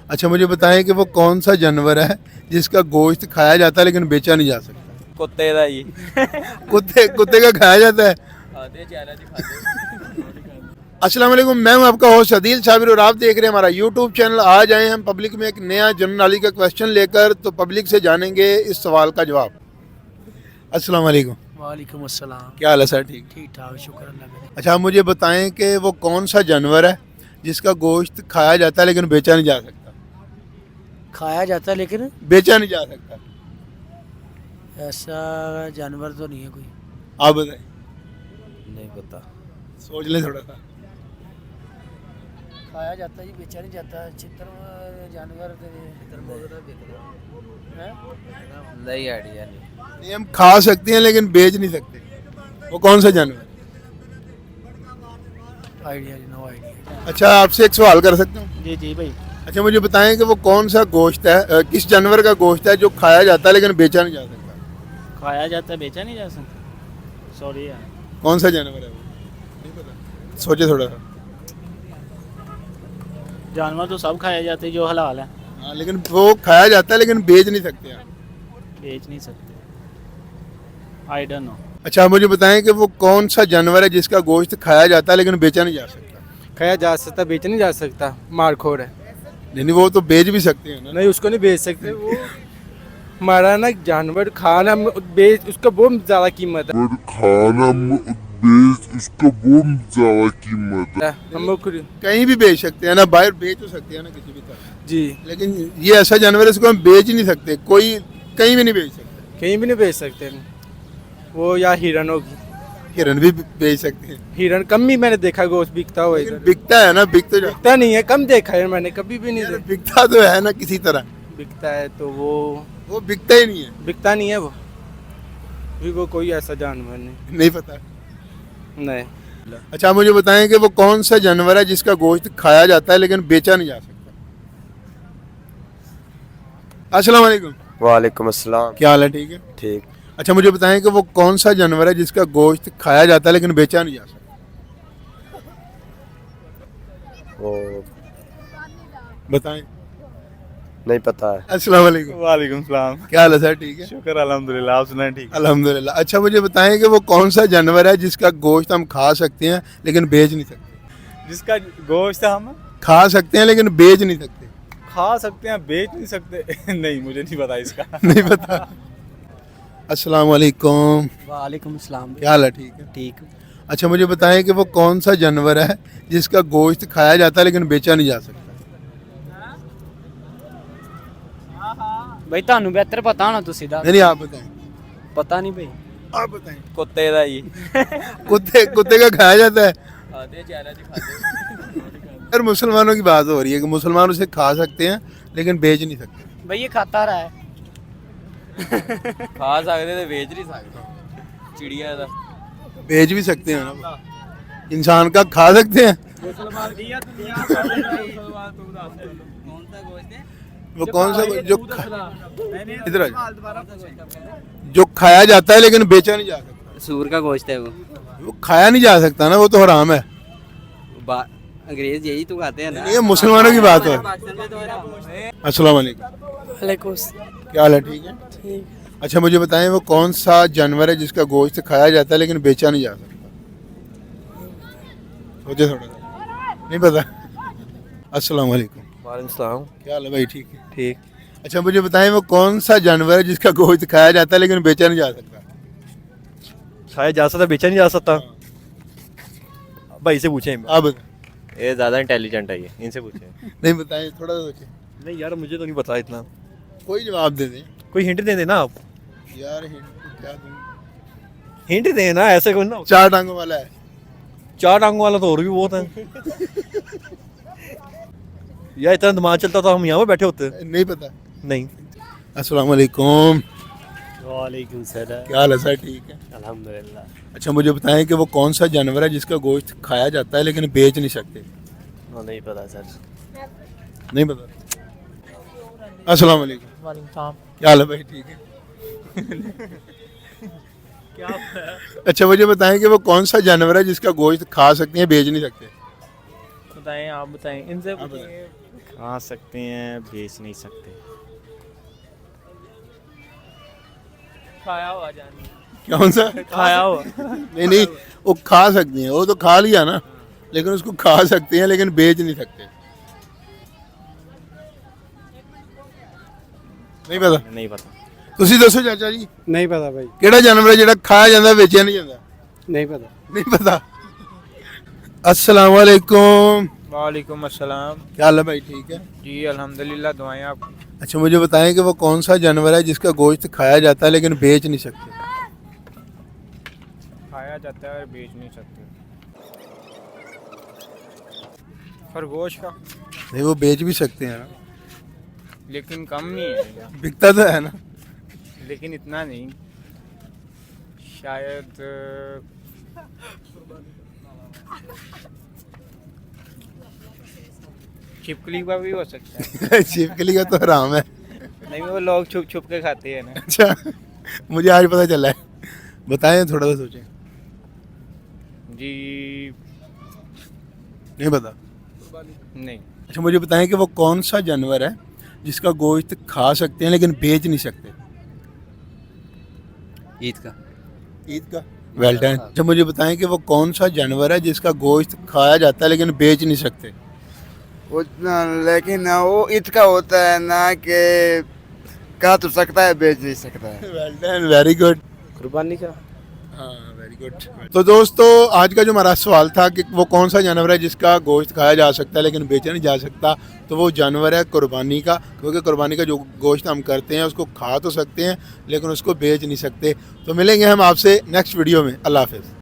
अच्छा मुझे बताएं कि वो कौन सा जानवर है जिसका गोश्त खाया जाता है लेकिन बेचा नहीं जा सकता। कुत्ते दा जी कुत्ते कुत्ते का खाया जाता है। खाते चैनल जी खाते अस्सलाम वालेकुम, मैं हूं आपका होस्ट अदील साबिर और आप देख रहे हैं हमारा यूट्यूब चैनल। आज आए हम पब्लिक में एक नया जनरल नॉलेज का क्वेश्चन लेकर, तो पब्लिक से जानेंगे इस सवाल का जवाब। अस्सलाम वालेकुम। वालेकुम अस्सलाम। क्या हाल है सर? ठीक। ठीक ठाक, शुक्र अल्लाह का। अच्छा आप मुझे बताएं कि वो कौन सा जानवर है जिसका गोश्त खाया जाता है लेकिन बेचा नहीं जा सकता। खाया जाता है लेकिन बेचा नहीं जा सकता। ऐसा जानवर तो नहीं है कोई। आप बताएं। नहीं पता। सोच लें थोड़ा सा। खाया जाता है जी, बेचा नहीं जाता। चित्र जानवर नहीं आइडिया नहीं। नहीं, हम खा सकते हैं लेकिन बेच नहीं सकते। वो कौन सा जानवर है? Idea no idea. अच्छा आपसे एक सवाल कर सकता हूँ? जी जी भाई। अच्छा मुझे बताएं कि वो कौन सा गोश्त है, किस जानवर का गोश्त है जो खाया जाता है लेकिन बेचा नहीं जा सकता। खाया जाता है, बेचा नहीं जा सकता। सॉरी यार। कौन सा जानवर है वो? नहीं पता। सोचे थोड़ा सा। जानवर तो सब खाया जाते हैं जो हलाल है। हाँ लेकिन वो खाया जाता है लेकिन बेच नहीं सकते आप। बेच नहीं सकते। I don't know. अच्छा आप मुझे बताएं कि वो कौन सा जानवर है जिसका गोश्त खाया जाता है लेकिन बेचा नहीं जा सकता। खाया जा सकता, बेच नहीं जा सकता। मारखोर है। नहीं वो तो बेच भी सकते हैं ना। नहीं, उसको नहीं बेच सकते। वो हमारा ना जानवर खाना बेच, उसका बहुत ज़्यादा कीमत है। खाना बेच उसका बहुत ज्यादा कीमत है। हम लोग कहीं भी बेच सकते हैं ना, बाहर बेच तो सकते हैं ना किसी भी तरह। जी लेकिन ये ऐसा जानवर है इसको हम बेच ही नहीं सकते, कोई कहीं भी नहीं बेच सकते। कहीं भी नहीं बेच सकते। वो या हिरन होगी। हिरन भी बेच सकते हैं। हिरन कम ही मैंने देखा गोश्त बिकता हुआ लेकिन इधर। बिकता है ना, बिक तो बिकता नहीं है, कम देखा है मैंने, कभी भी नहीं यार देखा। बिकता तो है ना किसी तरह। बिकता है तो वो बिकता ही नहीं है। बिकता नहीं है वो भी। वो कोई ऐसा जानवर नहीं। नहीं पता। नहीं। अच्छा मुझे बताएं कि वो कौन सा जानवर है जिसका गोश्त खाया जाता है लेकिन बेचा नहीं जा सकता। अस्सलाम वालेकुम। वालेकुम अस्सलाम। क्या हाल है? ठीक है। ठीक। अच्छा मुझे बताएं कि वो कौन सा जानवर है जिसका गोश्त खाया जाता है लेकिन बेचा नहीं जा सकता। वो बताएं। नहीं पता है। अस्सलाम वालेकुम। वालेकुम सलाम। क्या हाल है सर? ठीक है। शुक्र अल्हम्दुलिल्लाह, आप सुनाए? ठीक। अल्हम्दुलिल्लाह। अच्छा मुझे बताएं कि वो कौन सा जानवर है जिसका गोश्त हम खा सकते हैं लेकिन बेच नहीं सकते। जिसका गोश्त हम खा सकते हैं लेकिन बेच नहीं सकते। खा सकते हैं, बेच नहीं सकते नहीं, मुझे नहीं पता इसका। नहीं पता। अस्सलाम वालेकुम। वालेकुम अस्सलाम। क्या हाल है? ठीक है। ठीक। अच्छा मुझे बताएं कि वो कौन सा जानवर है जिसका गोश्त खाया जाता है लेकिन बेचा नहीं जा सकता। भाई ਤੁਹਾਨੂੰ ਬਿਹਤਰ ਪਤਾ ਹੋਣਾ, ਤੁਸੀਂ ਦਾ नहीं आप बताएं। ਪਤਾ नहीं भाई। आप बताएं। कुत्ते दा जी कुत्ते कुत्ते का खाया जाता है। खाते चैनल जी खाते यार मुसलमानों की बात हो रही है कि मुसलमान उसे खा सकते हैं लेकिन बेच नहीं सकते। भाई ये खाता रहा है। खा सकते ते बेच नहीं सकते। चिड़िया दा बेच भी सकते हैं ना। इंसान का खा सकते हैं। वो कौन सा जो इधर आ जाओ। जो खाया जाता है लेकिन बेचा नहीं जा सकता। सूर का गोश्त है वो खाया नहीं जा सकता ना, वो तो हराम है। अंग्रेज यही तो खाते हैं ना। ये मुसलमानों की बात है। अस्सलाम वालेकुम। वालेकुम। क्या हाल है? ठीक है। ठीक। अच्छा मुझे बताएं वो कौन सा जानवर है जिसका गोश्त खाया जाता है लेकिन बेचा नहीं जा सकता। सोचे थोड़ा सा। नहीं पता। अस्सलाम वालेकुम। वालेकुम सलाम। क्या हाल है भाई? ठीक है। ठीक। अच्छा मुझे बताएं वो कौन सा जानवर है जिसका गोश्त खाया जाता है लेकिन बेचा नहीं जा सकता। खाया जा सकता, बेचा नहीं जा सकता। भाई से पूछे। आप बताएं। ये ज़्यादा इंटेलिजेंट है, ये इनसे पूछे। नहीं बताएं, थोड़ा सा सोचे। नहीं यार, मुझे तो नहीं पता इतना। कोई जवाब दे दें। कोई हिंट दे देना आप। यार हिंट क्या दूं? हिंट देना, ऐसे कोई ना। चार टांगों वाला है। चार टांगों वाला तो और भी बहुत है। यार इतना दिमाग चलता तो हम यहाँ पे बैठे होते। नहीं पता। नहीं। अस्सलाम वालेकुम। वालेकुम सलाम। क्या हाल है सर? ठीक है। अल्हम्दुलिल्लाह। अच्छा मुझे बताएं कि वो कौन सा जानवर है जिसका गोश्त खाया जाता है लेकिन बेच नहीं सकते। नहीं पता सर। नहीं पता। अस्सलाम वालेकुम। वालेकुम सलाम। क्या हाल है भाई? ठीक है। अच्छा मुझे बताएं कि वो कौन सा जानवर है जिसका गोश्त खा सकते हैं बेच नहीं सकते। बताएं, आप बताएं, इनसे आप पूछेंगे। खा सकते हैं, बेच नहीं सकते। खाया हुआ जानवर, कौन सा? खाया हुआ। नहीं नहीं, वो खा सकती हैं, वो तो खा लिया ना, लेकिन उसको खा सकते हैं लेकिन बेच नहीं सकते। नहीं पता? नहीं पता। ਤੁਸੀਂ ਦੱਸੋ ਚਾਚਾ ਜੀ, नहीं पता भाई, ਕਿਹੜਾ ਜਾਨਵਰ ਹੈ ਜਿਹੜਾ ਖਾਇਆ ਜਾਂਦਾ ਵੇਚਿਆ ਨਹੀਂ ਜਾਂਦਾ? नहीं पता। नहीं पता। अस्सलाम वालेकुम। वालेकुम अस्सलाम। क्या हाल है भाई, ठीक है? जी अल्हम्दुलिल्लाह, दुआएं आप। अच्छा मुझे बताएं कि वो कौन सा जानवर है जिसका गोश्त खाया जाता है लेकिन बेच नहीं सकते? खाया जाता है और बेच नहीं सकते। खरगोश का, नहीं, वो बेच भी सकते हैं ना, लेकिन कम नहीं है, बिकता तो है ना। लेकिन इतना नहीं। शायद छिपकली का भी हो सकता है। छिपकली का तो हराम है। नहीं, वो लोग छुप छुप के खाते हैं ना। अच्छा, मुझे आज पता चला है, बताएं थोड़ा सा सोचें। जी नहीं पता? नहीं। अच्छा मुझे बताएं कि वो कौन सा जानवर है जिसका गोश्त खा सकते हैं लेकिन बेच नहीं सकते? ईद का। ईद का? Well done. अच्छा मुझे बताएं कि वो कौन सा जानवर है जिसका गोश्त खाया जाता है लेकिन बेच नहीं सकते? लेकिन वो ईद का होता है ना, कि खा तो सकता है, बेच नहीं सकता है। Well done, very good. कुर्बानी का। हाँ वेरी गुड। तो दोस्तों आज का जो हमारा सवाल था कि वो कौन सा जानवर है जिसका गोश्त खाया जा सकता है लेकिन बेचा नहीं जा सकता, तो वो जानवर है कुर्बानी का, क्योंकि कुर्बानी का जो गोश्त हम करते हैं उसको खा तो सकते हैं लेकिन उसको बेच नहीं सकते। तो मिलेंगे हम आपसे नेक्स्ट वीडियो में। अल्लाह हाफिज़।